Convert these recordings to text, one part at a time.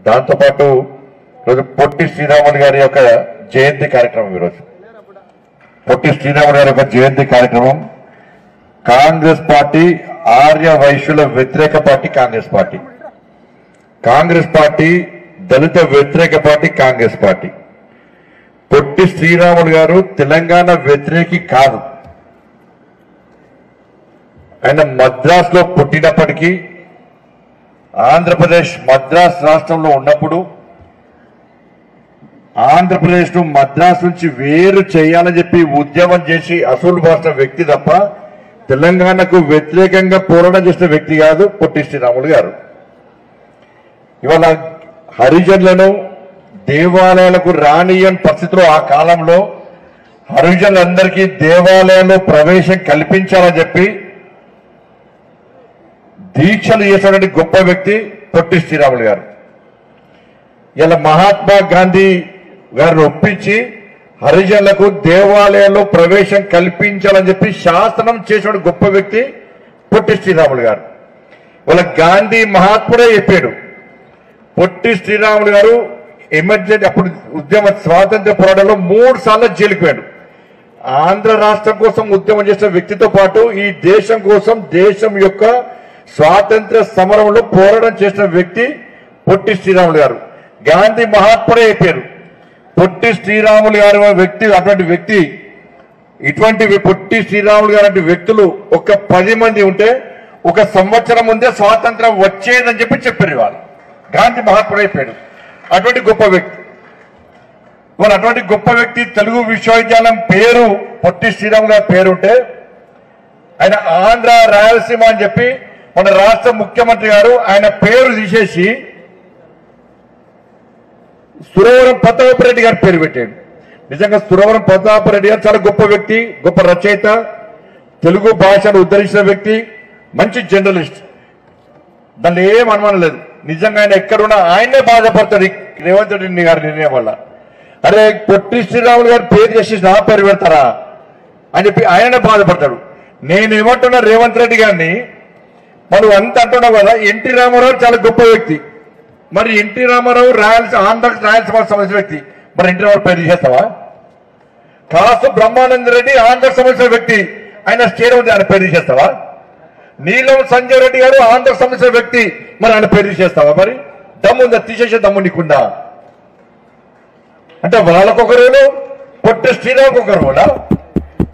దాంతో పాటు రోజు పొట్టి శ్రీరాములు గారి యొక్క జయంతి కార్యక్రమం ఈరోజు పొట్టి శ్రీరాములు గారి యొక్క జయంతి కార్యక్రమం కాంగ్రెస్ పార్టీ ఆర్య వైశ్యుల వ్యతిరేక పార్టీ కాంగ్రెస్ పార్టీ దళిత వ్యతిరేక పార్టీ కాంగ్రెస్ పార్టీ పొట్టి శ్రీరాములు గారు తెలంగాణ వ్యతిరేకి కాదు. ఆయన మద్రాసులో పుట్టినప్పటికీ ఆంధ్రప్రదేశ్ మద్రాస్ రాష్ట్రంలో ఉన్నప్పుడు ఆంధ్రప్రదేశ్ ను మద్రాసు నుంచి వేరు చేయాలని చెప్పి ఉద్యమం చేసి అసూలు బాసిన వ్యక్తి తప్ప తెలంగాణకు వ్యతిరేకంగా పోరాటం చేసిన వ్యక్తి కాదు పొట్టి శ్రీరాములు గారు. ఇవాళ హరిజనులను దేవాలయాలకు రానియని పరిస్థితిలో ఆ కాలంలో హరిజనులందరికీ దేవాలయంలో ప్రవేశం కల్పించాలని చెప్పి దీక్షలు చేసినటువంటి గొప్ప వ్యక్తి పొట్టి శ్రీరాములు గారు. ఇలా మహాత్మా గాంధీ గారిని ఒప్పించి హరిజనులకు దేవాలయాల్లో ప్రవేశం కల్పించాలని చెప్పి శాసనం చేసిన గొప్ప వ్యక్తి పొట్టి శ్రీరాములు గారు. వాళ్ళ గాంధీ మహాత్ముడే చెప్పాడు. పొట్టి శ్రీరాములు గారు ఎమర్జెన్సీ అప్పుడు ఉద్యమ స్వాతంత్ర్య పోరాటంలో 3 సార్లు జైలుకు పోయాడు. ఆంధ్ర రాష్ట్రం కోసం ఉద్యమం చేసిన వ్యక్తితో పాటు ఈ దేశం కోసం దేశం యొక్క స్వాతంత్ర సమరంలో పోరాటం చేసిన వ్యక్తి పొట్టి శ్రీరాములు గారు. గాంధీ మహాత్ముడే చెప్పారు. పొట్టి శ్రీరాములు గారు వ్యక్తి అటువంటి వ్యక్తి ఇటువంటి పొట్టి శ్రీరాములు గారి వ్యక్తులు ఒక 10 మంది ఉంటే 1 సంవత్సరం ముందే స్వాతంత్రం వచ్చేదని చెప్పారు. వాళ్ళు గాంధీ మహాత్ముడే చెప్పాడు. అటువంటి గొప్ప వ్యక్తి వాళ్ళు అటువంటి గొప్ప వ్యక్తి తెలుగు విశ్వవిద్యాలయం పేరు పొట్టి శ్రీరాములు గారి పేరు ఉంటే ఆయన ఆంధ్ర రాయలసీమ అని చెప్పి మన రాష్ట్ర ముఖ్యమంత్రి గారు ఆయన పేరు తీసేసి సురవరం ప్రతాపరెడ్డి గారి పేరు పెట్టాడు. నిజంగా సురవరం ప్రతాపరెడ్డి గారు చాలా గొప్ప వ్యక్తి, గొప్ప రచయిత, తెలుగు భాషను ఉద్ధరించిన వ్యక్తి, మంచి జర్నలిస్ట్. దాన్ని ఏం అనుమానం లేదు. నిజంగా ఆయన ఎక్కడున్నా ఆయనే బాధపడతాడు రేవంత్ రెడ్డి గారి నిర్ణయం వల్ల. అరే పొట్టి శ్రీరాములు గారి పేరు చేసి నా పేరు పెడతారా అని చెప్పి ఆయనే బాధపడతాడు. నేనేమంటున్నా రేవంత్ రెడ్డి గారిని మనం అంత అంటున్నావు కదా, ఎన్టీ రామారావు చాలా గొప్ప వ్యక్తి. మరి ఎన్టీ రామారావు ఆంధ్ర రాయలసీమకు సంబంధించిన వ్యక్తి, మరి ఎన్టీ రామారావు పేరు చేస్తావా? కాసు బ్రహ్మానంద రెడ్డి ఆంధ్రకు సంబంధించిన వ్యక్తి, ఆయన స్టేట్ ఉంది, ఆయన పేరు చేస్తావా? నీలం సంజయ్ రెడ్డి గారు ఆంధ్రకు సంబంధించిన వ్యక్తి, మరి ఆయన పేరు చేస్తావా? మరి దమ్ముందా? తీసేసే దమ్ము నీకుందా? అంటే వాళ్ళకొక రోజు పొట్టి శ్రీరాములు ఒక రోజు.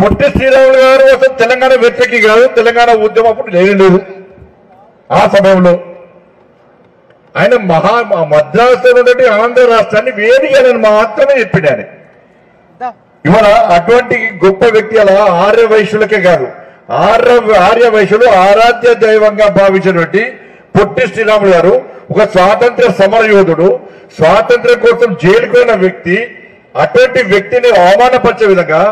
పొట్టి శ్రీరాములు గారు అసలు తెలంగాణ వ్యతిరేకి కాదు, తెలంగాణ ఉద్యమం అప్పుడు లేదు. ఆ సమయంలో ఆయన మద్రాసులో ఉన్నటువంటి ఆంధ్ర రాష్ట్రాన్ని వేదికని మాత్రమే చెప్పాడు ఆయన. ఇవాళ అటువంటి గొప్ప వ్యక్తి అలా ఆర్య వైశ్యులకే కాదు, ఆర్య వైశ్యులు ఆరాధ్య దైవంగా భావించినటువంటి పొట్టి శ్రీరాములు గారు ఒక స్వాతంత్ర సమర యోధుడు, స్వాతంత్ర్యం కోసం జైలుకున్న వ్యక్తి. అటువంటి వ్యక్తిని అవమానపరిచే విధంగా,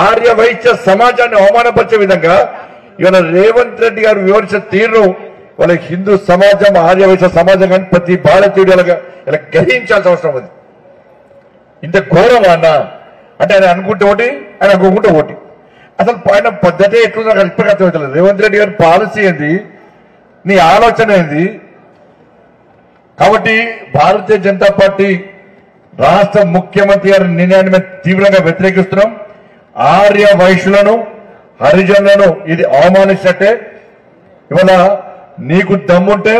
ఆర్య వైశ్య సమాజాన్ని అవమానపరిచే విధంగా ఇవాళ రేవంత్ రెడ్డి గారు వివరించిన తీరును వాళ్ళ హిందూ సమాజం, ఆర్య వైశ్య సమాజం కానీ ప్రతి భారతీయుడు ఇలా గ్రహించాల్సిన అవసరం ఉంది. ఇంత ఘోరం అన్న అంటే ఆయన అనుకుంటే ఒకటి, ఆయన అనుకుంటే ఒకటి. అసలు ఆయన పద్ధతి ఎట్లుందో నాకు ఇప్పటికీ అర్థమవుతలేదు. రేవంత్ రెడ్డి గారి పాలసీ ఏంది, నీ ఆలోచన ఏంది? కాబట్టి భారతీయ జనతా పార్టీ రాష్ట్ర ముఖ్యమంత్రి గారి నిర్ణయాన్ని మేము తీవ్రంగా వ్యతిరేకిస్తున్నాం. ఆర్య వైశ్యులను, హరిజనులను ఇది అవమానించినట్టే. ఇవాళ నీకు దమ్ముంటే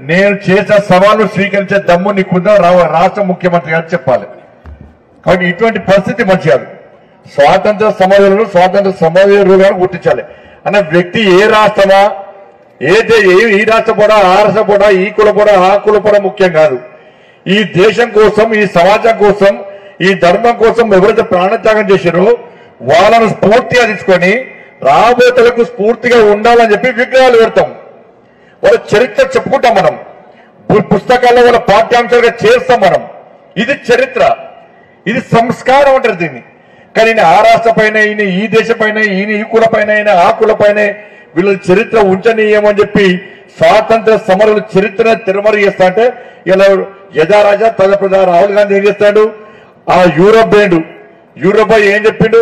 నేను చేసిన సవాలు స్వీకరించే దమ్ము నీకుందా రాష్ట్ర ముఖ్యమంత్రి గారు చెప్పాలి. కాబట్టి ఇటువంటి పరిస్థితి మంచిగా స్వాతంత్ర సమరయోధులు, స్వాతంత్ర సమరయోధులుగా గుర్తించాలి అన్న వ్యక్తి ఏ రాష్ట్రమా, ఈ రాష్ట్ర కూడా, ఆ రాష్ట్ర కూడా, ఈ కుల కూడా, ఆ కుల కూడా ముఖ్యం కాదు. ఈ దేశం కోసం, ఈ సమాజం కోసం, ఈ ధర్మం కోసం ఎవరైతే ప్రాణత్యాగం చేశారో వాళ్ళను స్ఫూర్తిగా తీసుకొని రాబోతలకు స్ఫూర్తిగా ఉండాలని చెప్పి విగ్రహాలు పెడతాం. వాళ్ళ చరిత్ర చెప్పుకుంటాం మనం, పుస్తకాల్లో వాళ్ళ పాఠ్యాంశాలుగా చేస్తాం మనం. ఇది చరిత్ర, ఇది సంస్కారం అంటారు దీన్ని. కానీ ఈయన ఆ రాష్ట్ర పైన, ఈయన ఈ దేశం పైన, ఈయన ఈ కుల పైన, ఈయన ఆ కుల పైన వీళ్ళ చరిత్ర ఉంచనీయమని చెప్పి స్వాతంత్ర సమరుల చరిత్ర తిరుమల చేస్తా అంటే ఇలా యజారాజా ప్రధాన రాహుల్ గాంధీ ఏం చేస్తాడు? ఆ యూరోప్ ఏం చెప్పిండు?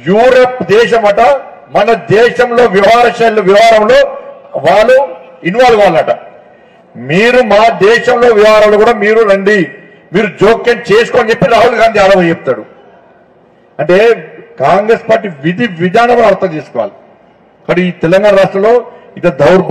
యూరప్ దేశం అట మన దేశంలో వ్యవహారంలో వాళ్ళు ఇన్వాల్వ్ అవ్వాలట. మీరు మా దేశంలో వ్యవహారాలు కూడా మీరు రండి, మీరు జోక్యం చేసుకోని చెప్పి రాహుల్ గాంధీ ఆడవ చెప్తాడు. అంటే కాంగ్రెస్ పార్టీ విధి విధానం అర్థం చేసుకోవాలి. కానీ ఈ తెలంగాణ రాష్ట్రంలో ఇక దౌర్భాగ్యం